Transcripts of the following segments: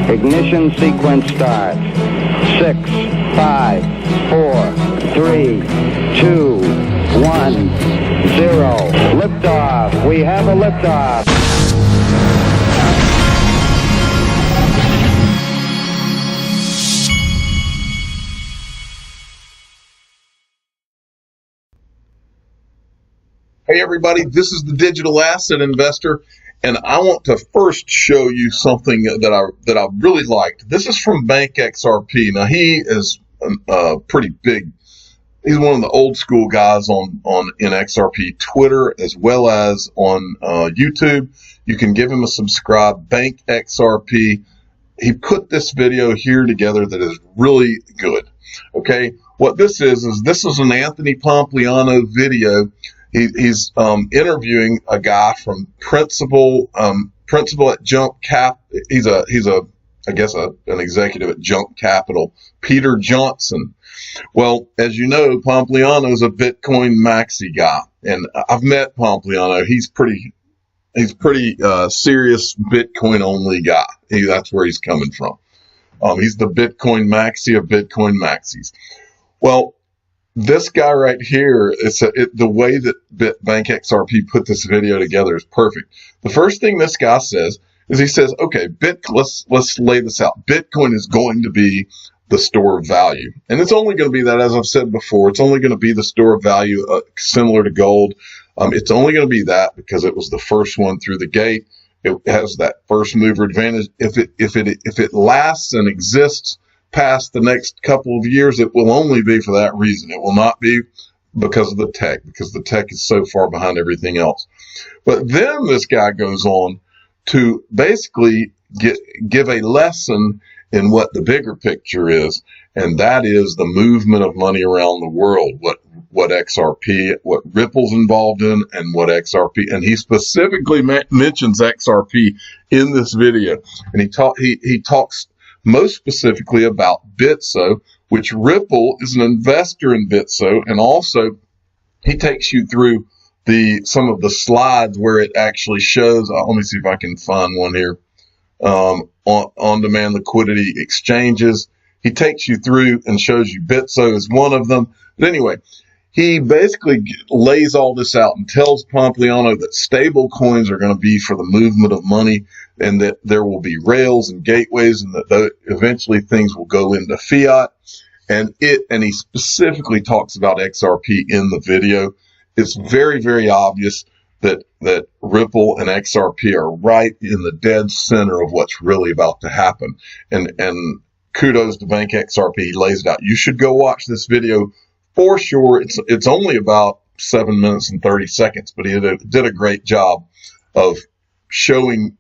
Ignition sequence start. 6, 5, 4, 3, 2, 1, 0. Liftoff. We have a liftoff. Hey everybody, this is the Digital Asset Investor, and I want to first show you something that I really liked. This is from Bank XRP. Now he is pretty big. He's one of the old school guys in XRP Twitter as well as on YouTube. You can give him a subscribe. Bank XRP. He put this video here together that is really good. Okay, what this is an Anthony Pompliano video. He's interviewing a guy from principal at Jump Cap. He's I guess an executive at Jump Capital, Peter Johnson. Well, as you know, Pompliano is a Bitcoin maxi guy, and I've met Pompliano. He's pretty serious Bitcoin only guy. That's where he's coming from. He's the Bitcoin maxi of Bitcoin maxis. Well, this guy right here, the way that Bank XRP put this video together is perfect. The first thing this guy says is he says, okay, let's lay this out. Bitcoin is going to be the store of value. And it's only going to be that, as I've said before, it's only going to be the store of value similar to gold. It's only going to be that because it was the first one through the gate. It has that first mover advantage. If it lasts and exists past the next couple of years, it will only be for that reason. It will not be because of the tech, because the tech is so far behind everything else. But then this guy goes on to basically give a lesson in what the bigger picture is, and that is the movement of money around the world, what XRP, what Ripple's involved in, and what XRP, and he specifically mentions XRP in this video, and he talks most specifically about Bitso, which Ripple is an investor in Bitso, and also he takes you through some of the slides where it actually shows. Let me see if I can find one here. On-demand liquidity exchanges. He takes you through and shows you Bitso is one of them. But anyway, he basically lays all this out and tells Pompliano that stable coins are going to be for the movement of money, and that there will be rails and gateways, and that eventually things will go into fiat. And he specifically talks about XRP in the video. It's very, very obvious that Ripple and XRP are right in the dead center of what's really about to happen. And kudos to Bank XRP. He lays it out. You should go watch this video for sure. It's only about 7 minutes and 30 seconds, but he did a great job of showing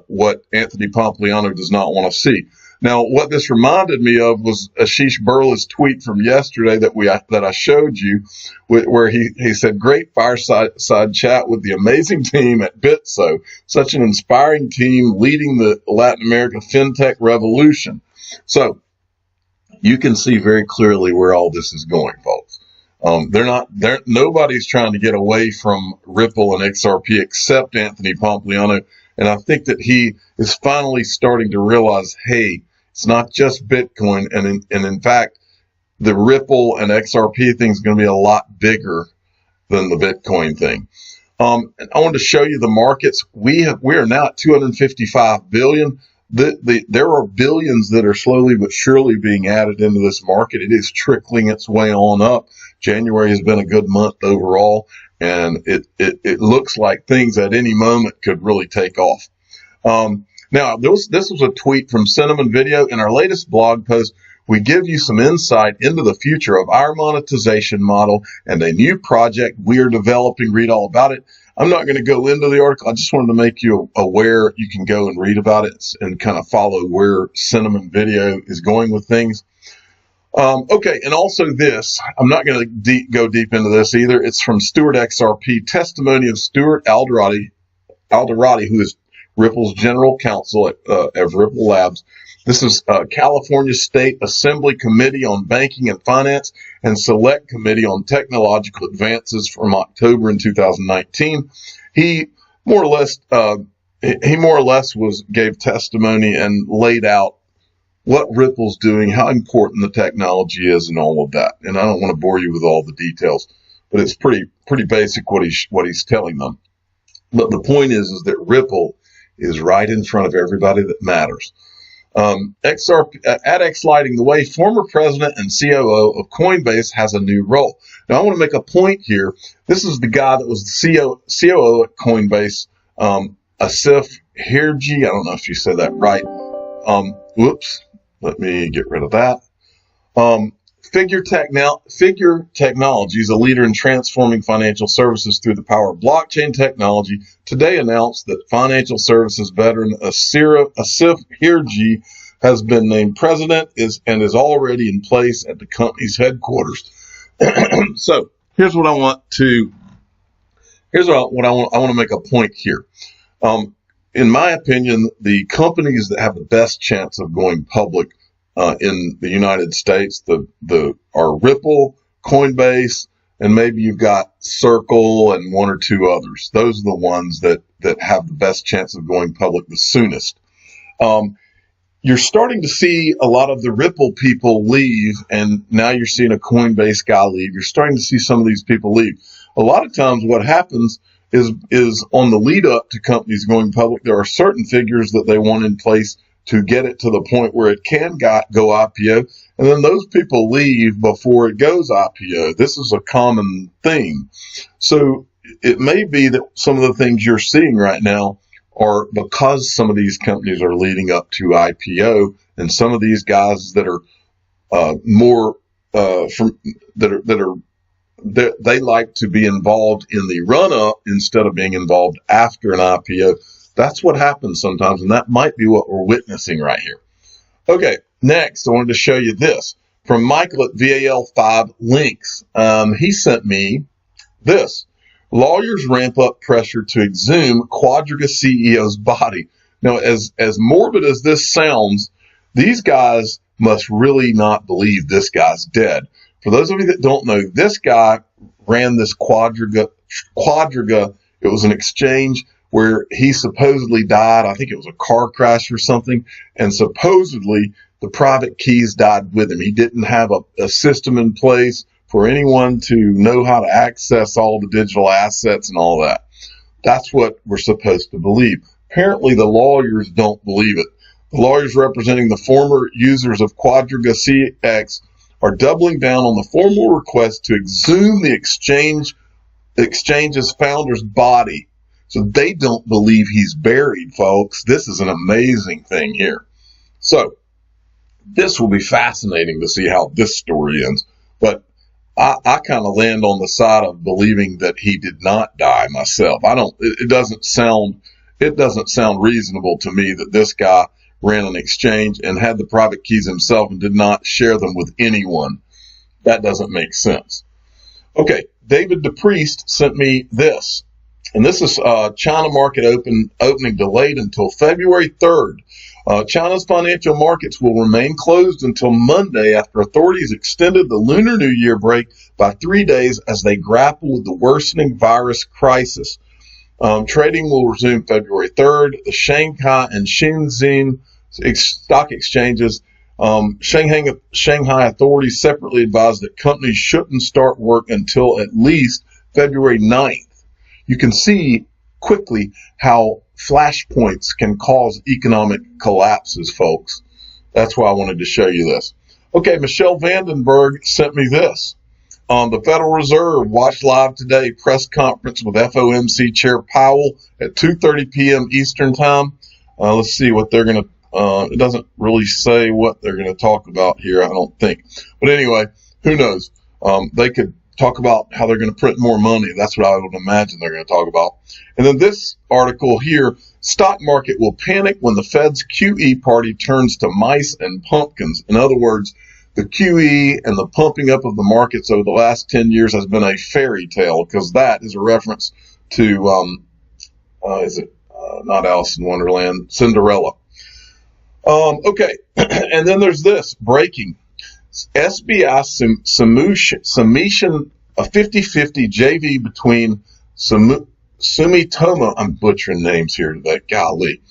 what Anthony Pompliano does not want to see. Now, what this reminded me of was Ashish Burla's tweet from yesterday that I showed you, where he said, "Great fireside chat with the amazing team at Bitso. Such an inspiring team leading the Latin America fintech revolution." So you can see very clearly where all this is going, folks. Nobody's trying to get away from Ripple and XRP except Anthony Pompliano. And I think that he is finally starting to realize, hey, it's not just Bitcoin. And in fact, the Ripple and XRP thing is going to be a lot bigger than the Bitcoin thing. I wanted to show you the markets. We are now at 255 billion. There are billions that are slowly but surely being added into this market. It is trickling its way on up. January has been a good month overall, and it looks like things at any moment could really take off. Now, this was a tweet from Cinnamon Video. In our latest blog post, we give you some insight into the future of our monetization model and a new project we are developing. Read all about it. I'm not going to go into the article. I just wanted to make you aware. You can go and read about it and kind of follow where Cinnamon Video is going with things. Okay, and also this, I'm not going to go deep into this either. It's from Stuart XRP, testimony of Stuart Alderati, who is Ripple's general counsel at Ripple Labs. This is California State Assembly Committee on Banking and Finance and Select Committee on Technological Advances from October in 2019. He more or less he more or less gave testimony and laid out what Ripple's doing, how important the technology is, and all of that. And I don't want to bore you with all the details, but it's pretty basic what he's telling them. But the point is that Ripple is right in front of everybody that matters. XRP, at X Lighting the Way, former president and COO of Coinbase has a new role. Now, I want to make a point here. This is the guy that was the COO at Coinbase, Asif Hirji. I don't know if you said that right. Whoops. Let me get rid of that. Figure Technology is a leader in transforming financial services through the power of blockchain technology. Today announced that financial services veteran Asif Hirji has been named president and is already in place at the company's headquarters. So here's what I want to make a point here. In my opinion, the companies that have the best chance of going public in the United States, are Ripple, Coinbase, and maybe you've got Circle and one or two others. Those are the ones that have the best chance of going public the soonest. You're starting to see a lot of the Ripple people leave, and now you're seeing a Coinbase guy leave. You're starting to see some of these people leave. A lot of times what happens is on the lead up to companies going public, there are certain figures that they want in place to get it to the point where it can go IPO, and then those people leave before it goes IPO. This is a common thing. So it may be that some of the things you're seeing right now are because some of these companies are leading up to IPO, and some of these guys that are they like to be involved in the run up instead of being involved after an IPO. That's what happens sometimes, and that might be what we're witnessing right here. Okay, next, I wanted to show you this from Michael at VAL5 Links. He sent me this. Lawyers ramp up pressure to exhume Quadriga CEO's body. Now, as morbid as this sounds, these guys must really not believe this guy's dead. For those of you that don't know, this guy ran this Quadriga. It was an exchange where he supposedly died. I think it was a car crash or something. And supposedly the private keys died with him. He didn't have a system in place for anyone to know how to access all the digital assets and all that. That's what we're supposed to believe. Apparently the lawyers don't believe it. The lawyers representing the former users of Quadriga CX are doubling down on the formal request to exhume the exchange's founder's body. So they don't believe he's buried, folks. This is an amazing thing here. So this will be fascinating to see how this story ends. But I kind of land on the side of believing that he did not die myself. It doesn't sound reasonable to me that this guy ran an exchange and had the private keys himself and did not share them with anyone. That doesn't make sense. Okay, David DePriest sent me this. And this is China market opening delayed until February 3rd. China's financial markets will remain closed until Monday after authorities extended the Lunar New Year break by 3 days as they grapple with the worsening virus crisis. Trading will resume February 3rd. The Shanghai and Shenzhen stock exchanges, Shanghai authorities separately advised that companies shouldn't start work until at least February 9th. You can see quickly how flashpoints can cause economic collapses, folks. That's why I wanted to show you this. Okay, Michelle Vandenberg sent me this. The Federal Reserve watched live today press conference with FOMC Chair Powell at 2:30 p.m. Eastern Time. Let's see what they're going to, it doesn't really say what they're going to talk about here, I don't think. But anyway, who knows? They could talk about how they're going to print more money. That's what I would imagine they're going to talk about. And then this article here, stock market will panic when the Fed's QE party turns to mice and pumpkins. In other words, the QE and the pumping up of the markets over the last 10 years has been a fairy tale, because that is a reference to, not Alice in Wonderland, Cinderella. Okay, and then there's this, breaking. SBI Summation, a 50-50 JV between Sumitomo, I'm butchering names here today, golly.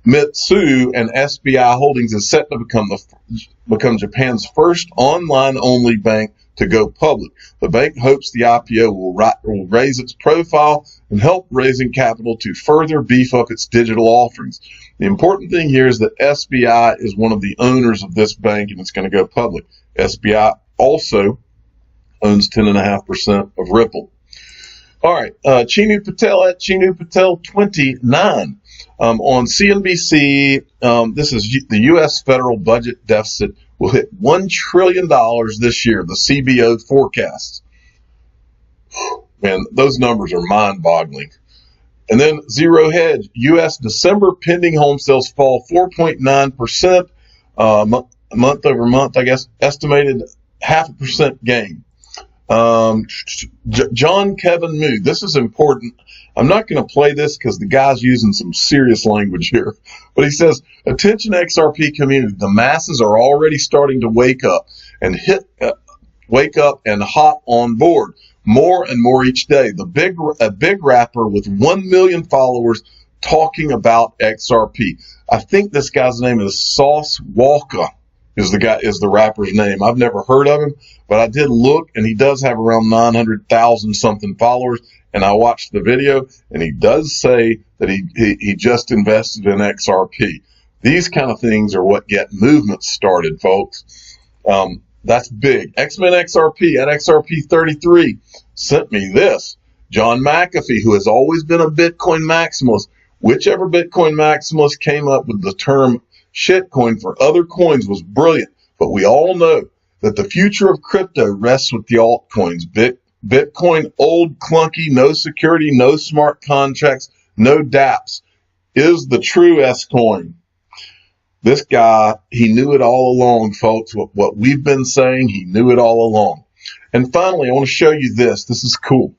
Mitsui and SBI Holdings is set to become Japan's first online-only bank to go public. The bank hopes the IPO will raise its profile and help raising capital to further beef up its digital offerings. The important thing here is that SBI is one of the owners of this bank and it's going to go public. SBI also owns 10.5% of Ripple. All right, Chinu Patel 29. On CNBC, this is the U.S. federal budget deficit will hit $1 trillion this year, the CBO forecasts. Man, those numbers are mind-boggling. And then Zero Hedge, U.S. December pending home sales fall 4.9% month over month, I guess, estimated 0.5% gain. John Kevin Mood, this is important. I'm not going to play this because the guy's using some serious language here, but he says, attention XRP community, the masses are already starting to wake up and hop on board more and more each day. A big rapper with 1 million followers talking about XRP. I think this guy's name is Sauce Walker. Is the rapper's name. I've never heard of him, but I did look, and he does have around 900,000 something followers. And I watched the video, and he does say that he just invested in XRP. These kind of things are what get movements started, folks. That's big. X-Men XRP at XRP 33 sent me this. John McAfee, who has always been a Bitcoin maximalist, whichever Bitcoin maximalist came up with the term shitcoin for other coins was brilliant, but we all know that the future of crypto rests with the altcoins. Bitcoin, old, clunky, no security, no smart contracts, no dApps, is the true S-coin. This guy, he knew it all along, folks. What we've been saying, he knew it all along. And finally, I want to show you this. This is cool.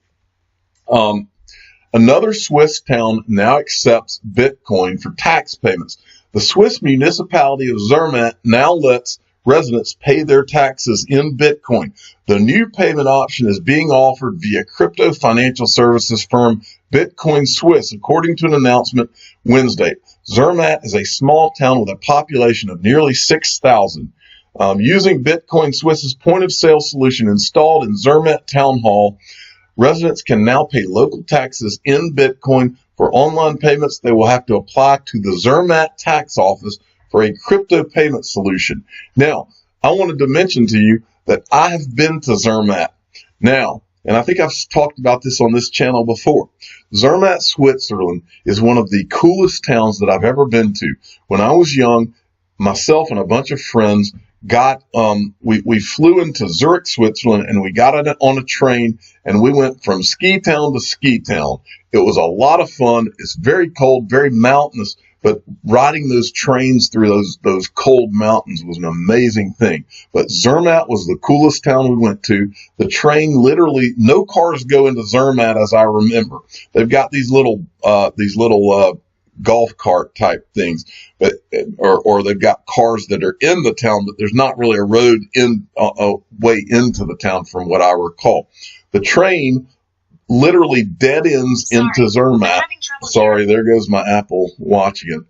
Another Swiss town now accepts Bitcoin for tax payments. The Swiss municipality of Zermatt now lets residents pay their taxes in Bitcoin. The new payment option is being offered via crypto financial services firm Bitcoin Swiss, according to an announcement Wednesday. Zermatt is a small town with a population of nearly 6,000. Using Bitcoin Swiss's point-of-sale solution installed in Zermatt Town Hall, residents can now pay local taxes in Bitcoin. For online payments, they will have to apply to the Zermatt tax office for a crypto payment solution. Now, I wanted to mention to you that I have been to Zermatt. Now, and I think I've talked about this on this channel before. Zermatt, Switzerland is one of the coolest towns that I've ever been to. When I was young, myself and a bunch of friends we flew into Zurich, Switzerland, and we got on a train, and we went from ski town to ski town. It was a lot of fun. It's very cold, very mountainous, but riding those trains through those cold mountains was an amazing thing. But Zermatt was the coolest town we went to. The train literally, no cars go into Zermatt as I remember. They've got these little golf cart type things, but or they've got cars that are in the town, but there's not really a road way into the town from what I recall. The train literally dead ends into Zermatt. Sorry, there goes my Apple Watch again.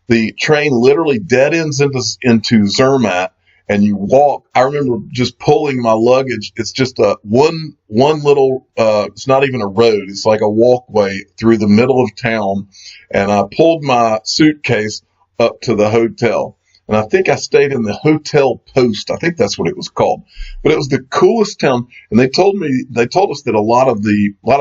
The train literally dead ends into Zermatt, and you walk. I remember just pulling my luggage. It's just one little, it's not even a road. It's like a walkway through the middle of town. And I pulled my suitcase up to the hotel. And I think I stayed in the Hotel Post. I think that's what it was called. But it was the coolest town. And they told us that a lot of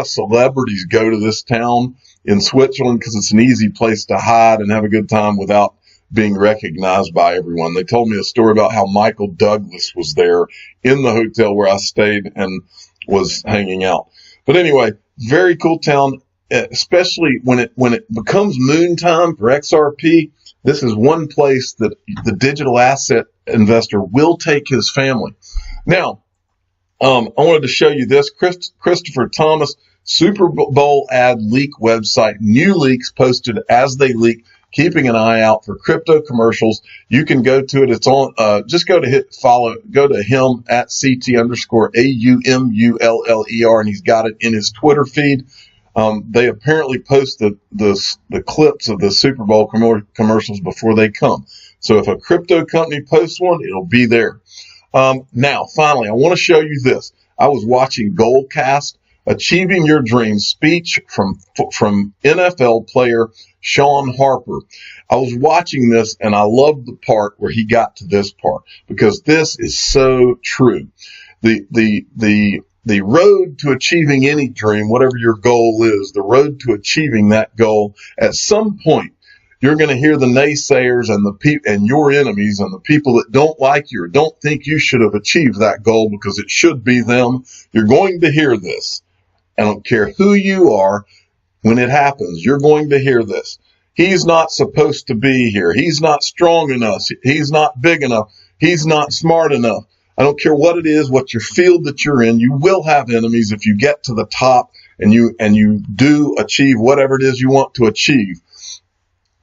celebrities go to this town in Switzerland because it's an easy place to hide and have a good time without being recognized by everyone. They told me a story about how Michael Douglas was there in the hotel where I stayed and was hanging out. But anyway, very cool town, especially when it becomes moon time for XRP. This is one place that the digital asset investor will take his family. Now, I wanted to show you this. Christopher Thomas, Super Bowl ad leak website, new leaks posted as they leak. Keeping an eye out for crypto commercials. You can go to it. It's on, just go to him at CT_AUMULLER, and he's got it in his Twitter feed. They apparently post the clips of the Super Bowl commercials before they come. So if a crypto company posts one, it'll be there. Now, finally, I want to show you this. I was watching Goldcast, Achieving Your Dreams speech from NFL player Sean Harper. I was watching this and I loved the part where he got to this part, because this is so true. The road to achieving any dream, whatever your goal is, the road to achieving that goal, at some point, you're going to hear the naysayers and your enemies and the people that don't like you or don't think you should have achieved that goal because it should be them. You're going to hear this. I don't care who you are. When it happens, you're going to hear this. He's not supposed to be here. He's not strong enough. He's not big enough. He's not smart enough. I don't care what it is, what your field that you're in, you will have enemies if you get to the top and you do achieve whatever it is you want to achieve.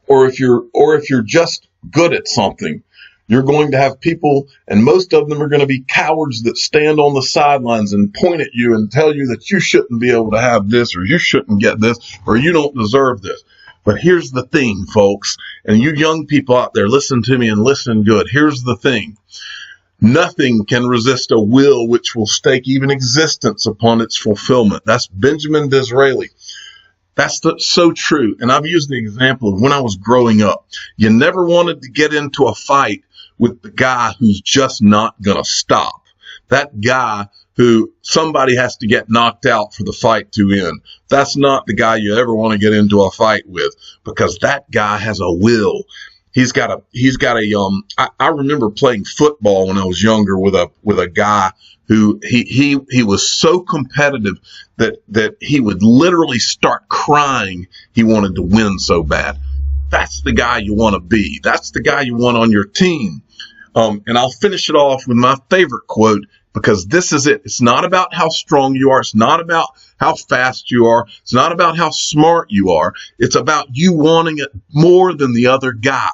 Or if you're just good at something, you're going to have people, and most of them are going to be cowards that stand on the sidelines and point at you and tell you that you shouldn't be able to have this, or you shouldn't get this, or you don't deserve this. But here's the thing, folks, and you young people out there, listen to me and listen good. Here's the thing. Nothing can resist a will which will stake even existence upon its fulfillment. That's Benjamin Disraeli. That's so true. And I've used the example of when I was growing up. You never wanted to get into a fight with the guy who's just not going to stop. That guy who somebody has to get knocked out for the fight to end. That's not the guy you ever want to get into a fight with, because that guy has a will. I remember playing football when I was younger with a guy who he was so competitive that he would literally start crying. He wanted to win so bad. That's the guy you want to be. That's the guy you want on your team. And I'll finish it off with my favorite quote, because this is it. It's not about how strong you are. It's not about how fast you are. It's not about how smart you are. It's about you wanting it more than the other guy.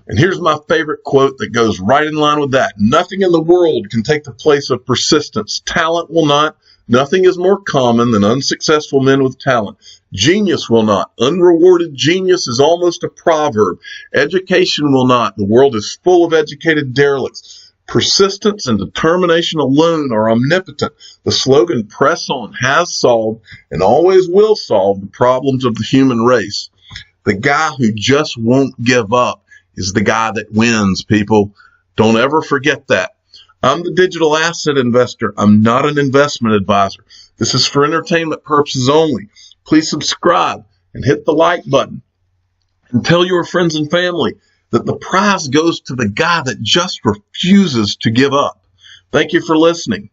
And here's my favorite quote that goes right in line with that. Nothing in the world can take the place of persistence. Talent will not. Nothing is more common than unsuccessful men with talent. Genius will not. Unrewarded genius is almost a proverb. Education will not. The world is full of educated derelicts. Persistence and determination alone are omnipotent. The slogan "Press on" has solved and always will solve the problems of the human race. The guy who just won't give up is the guy that wins, people. Don't ever forget that. I'm the digital asset investor. I'm not an investment advisor. This is for entertainment purposes only. Please subscribe and hit the like button. And tell your friends and family that the prize goes to the guy that just refuses to give up. Thank you for listening.